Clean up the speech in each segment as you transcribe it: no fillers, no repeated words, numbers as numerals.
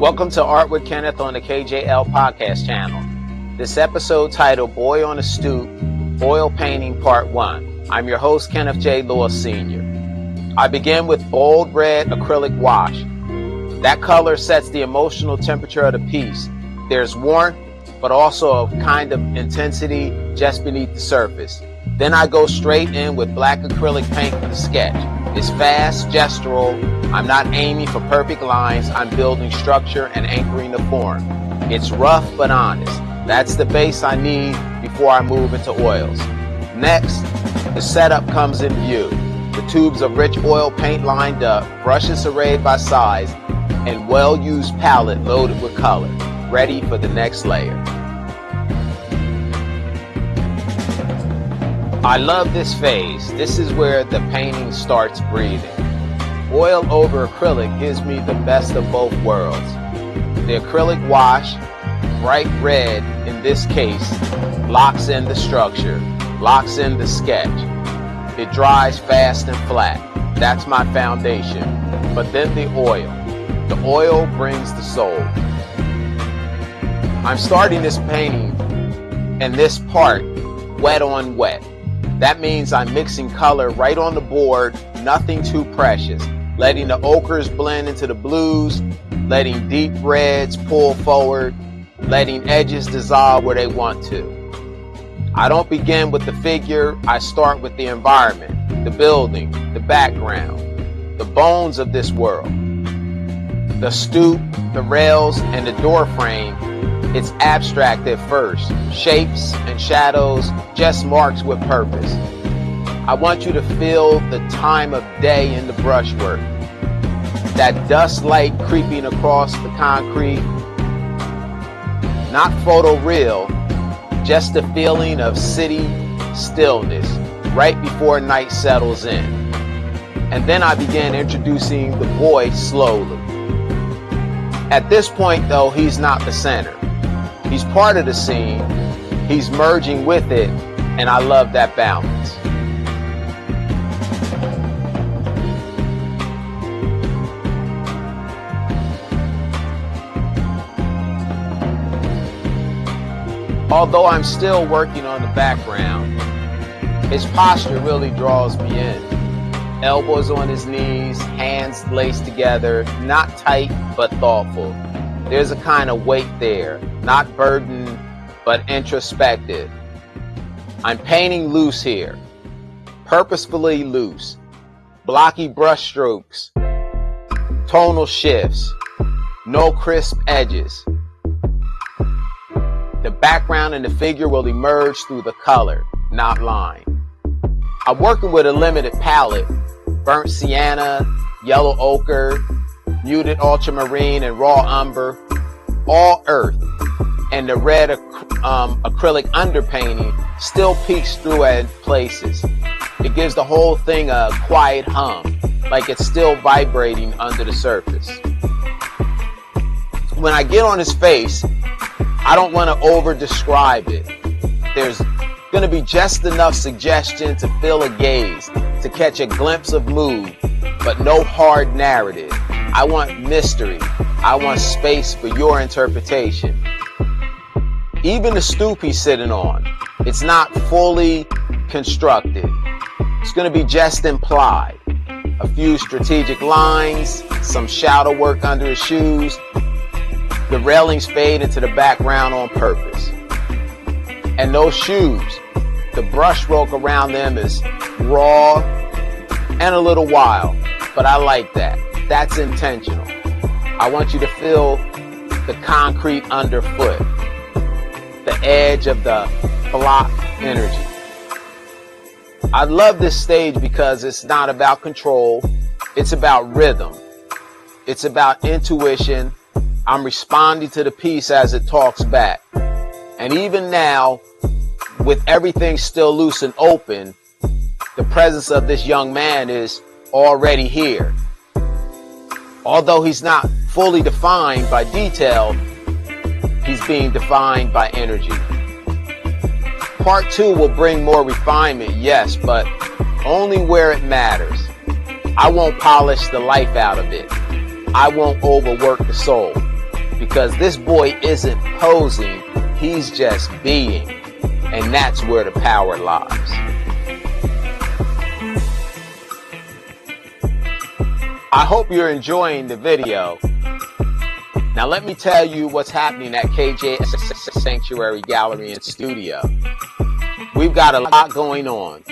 Welcome to Art with Kenneth on the KJL Podcast Channel. This episode titled Boy on a Stoop, Oil Painting Part 1. I'm your host, Kenneth J. Lewis Sr. I begin with bold red acrylic wash. That color sets the emotional temperature of the piece. There's warmth, but also a kind of intensity just beneath the surface. Then I go straight in with black acrylic paint for the sketch. It's fast, gestural. I'm not aiming for perfect lines. I'm building structure and anchoring the form. It's rough but honest. That's the base I need before I move into oils. Next, the setup comes in view. The tubes of rich oil paint lined up, brushes arrayed by size, and well-used palette loaded with color, ready for the next layer. I love this phase. This is where the painting starts breathing. Oil over acrylic gives me the best of both worlds. The acrylic wash, bright red in this case, locks in the structure, locks in the sketch. It dries fast and flat. That's my foundation. But then the oil. The oil brings the soul. I'm starting this painting and this part wet on wet. That means I'm mixing color right on the board, nothing too precious, letting the ochres blend into the blues, letting deep reds pull forward, letting edges dissolve where they want to. I don't begin with the figure, I start with the environment, the building, the background, the bones of this world. The stoop, the rails, and the door frame, it's abstract at first, shapes and shadows, just marks with purpose. I want you to feel the time of day in the brushwork, that dust light creeping across the concrete, not photoreal, just the feeling of city stillness right before night settles in. And then I began introducing the boy slowly. At this point though, he's not the center. He's part of the scene, he's merging with it, and I love that balance. Although I'm still working on the background, his posture really draws me in. Elbows on his knees, hands laced together, not tight but thoughtful. There's a kind of weight there, not burdened but introspective. I'm painting loose here, purposefully loose. Blocky brush strokes, tonal shifts, no crisp edges. The background and the figure will emerge through the color, not line. I'm working with a limited palette, burnt sienna, yellow ochre, muted ultramarine, and raw umber, all earth. And the red acrylic underpainting still peeks through at places. It gives the whole thing a quiet hum, like it's still vibrating under the surface. When I get on his face, I don't want to over describe it. There's going to be just enough suggestion to fill a gaze, to catch a glimpse of mood, but no hard narrative. I want mystery. I want space for your interpretation. Even the stoop he's sitting on, it's not fully constructed. It's going to be just implied. A few strategic lines, some shadow work under his shoes. The railings fade into the background on purpose. And those shoes, the brushstroke around them is raw and a little wild, but I like that. That's intentional. I want you to feel the concrete underfoot, the edge of the block energy. I love this stage because it's not about control. It's about rhythm. It's about intuition. I'm responding to the piece as it talks back. And even now, with everything still loose and open, the presence of this young man is already here. Although he's not fully defined by detail, he's being defined by energy. Part 2 will bring more refinement, yes, but only where it matters. I won't polish the life out of it. I won't overwork the soul. because this boy isn't posing, he's just being, and that's where the power lies. I hope you're enjoying the video. Now let me tell you what's happening at KJL Sanctuary Gallery and Studio. We've got a lot going on.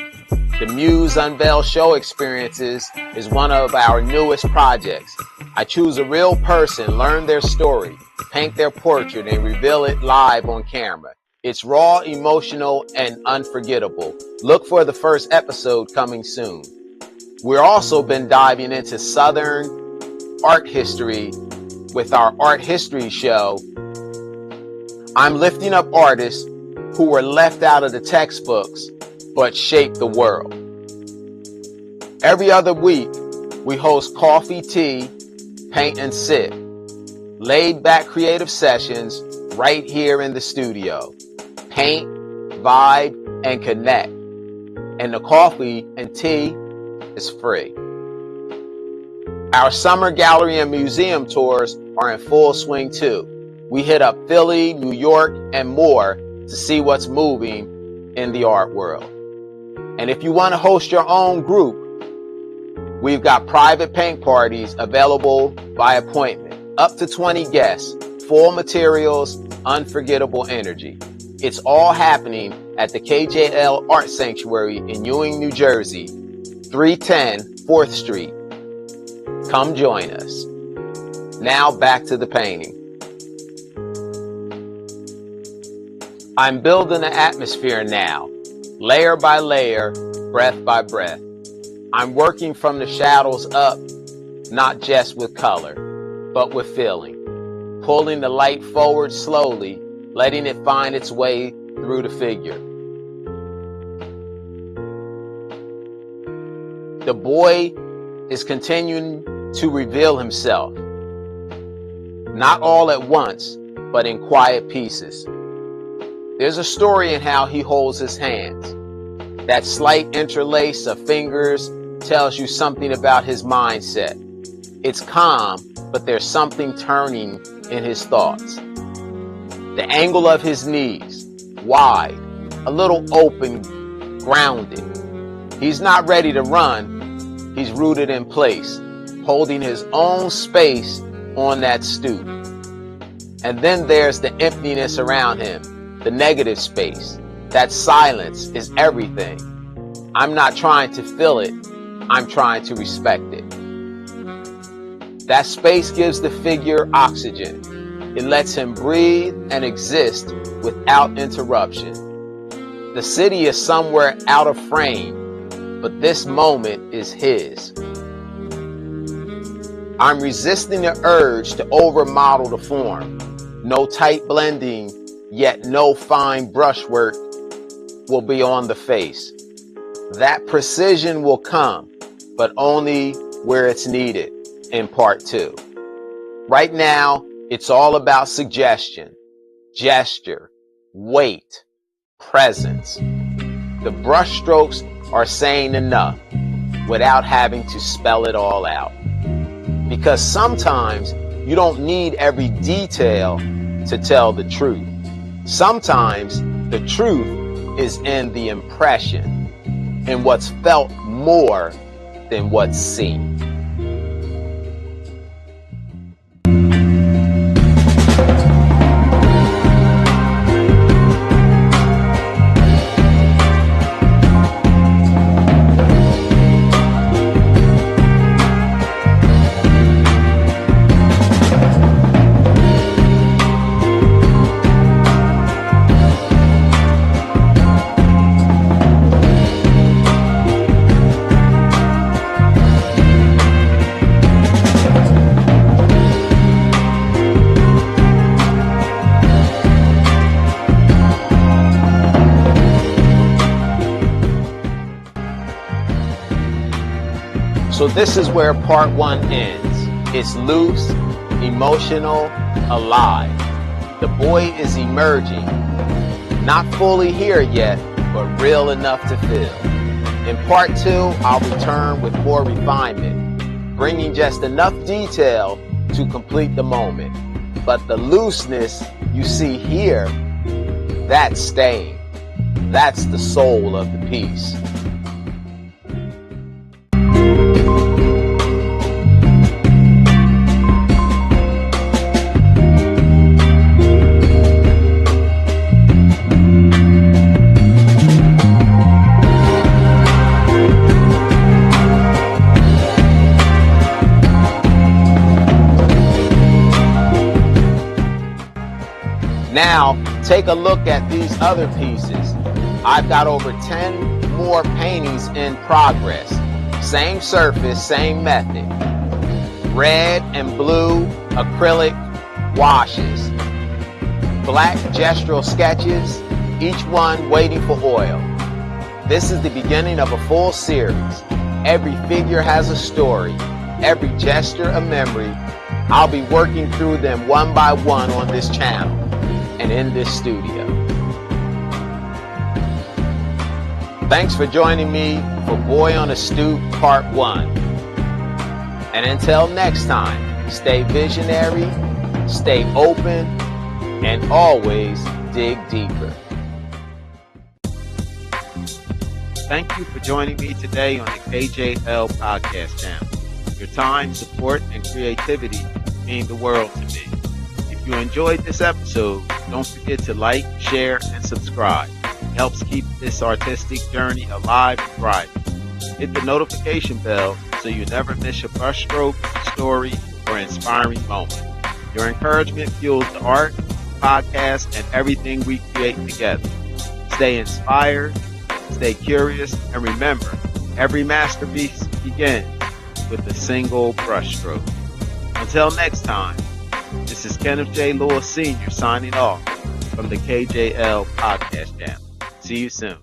The Muse Unveil Show Experiences is one of our newest projects. I choose a real person, learn their story, paint their portrait, and reveal it live on camera. It's raw, emotional, and unforgettable. Look for the first episode coming soon. We've also been diving into Southern art history with our art history show. I'm lifting up artists who were left out of the textbooks but shaped the world. Every other week, we host coffee, tea, paint, and sip. Laid back creative sessions right here in the studio. Paint, vibe, and connect. And the coffee and tea is free. Our summer gallery and museum tours are in full swing too. We hit up Philly, New York, and more to see what's moving in the art world. And if you want to host your own group, we've got private paint parties available by appointment. Up to 20 guests, full materials, unforgettable energy. It's all happening at the KJL Art Sanctuary in Ewing, New Jersey, 310 4th Street. Come join us. Now back to the painting. I'm building an atmosphere now, layer by layer, breath by breath. I'm working from the shadows up, not just with color, but with feeling. Pulling the light forward slowly, letting it find its way through the figure. The boy is continuing to reveal himself. Not all at once, but in quiet pieces. There's a story in how he holds his hands. That slight interlace of fingers tells you something about his mindset. It's calm, but there's something turning in his thoughts. The angle of his knees, wide, a little open, grounded. He's not ready to run. He's rooted in place, holding his own space on that stoop. And then there's the emptiness around him, the negative space. That silence is everything. I'm not trying to fill it. I'm trying to respect it. That space gives the figure oxygen. It lets him breathe and exist without interruption. The city is somewhere out of frame, but this moment is his. I'm resisting the urge to overmodel the form. No tight blending, yet no fine brushwork will be on the face. That precision will come, but only where it's needed in part 2. Right now, it's all about suggestion, gesture, weight, presence. The brush strokes are saying enough without having to spell it all out. Because sometimes you don't need every detail to tell the truth. Sometimes the truth is in the impression, in what's felt more than what's seen. So this is where part 1 ends. It's loose, emotional, alive. The boy is emerging, not fully here yet, but real enough to feel. In part 2, I'll return with more refinement, bringing just enough detail to complete the moment. But the looseness you see here, that's staying. That's the soul of the piece. Now, take a look at these other pieces. I've got over 10 more paintings in progress. Same surface, same method. Red and blue acrylic washes. Black gestural sketches, each one waiting for oil. This is the beginning of a full series. Every figure has a story, every gesture a memory. I'll be working through them one by one on this channel and in this studio. Thanks for joining me for Boy on a Stoop Part 1. And until next time, stay visionary, stay open, and always dig deeper. Thank you for joining me today on the KJL Podcast Channel. Your time, support, and creativity mean the world to me. If you enjoyed this episode, don't forget to like, share, and subscribe. It helps keep this artistic journey alive and thriving. Hit the notification bell so you never miss a brushstroke, story, or inspiring moment. Your encouragement fuels the art, podcast, and everything we create together. Stay inspired, stay curious, and remember, every masterpiece begins with a single brushstroke. Until next time, this is Kenneth J. Lewis Sr. signing off from the KJL Podcast Channel. See you soon.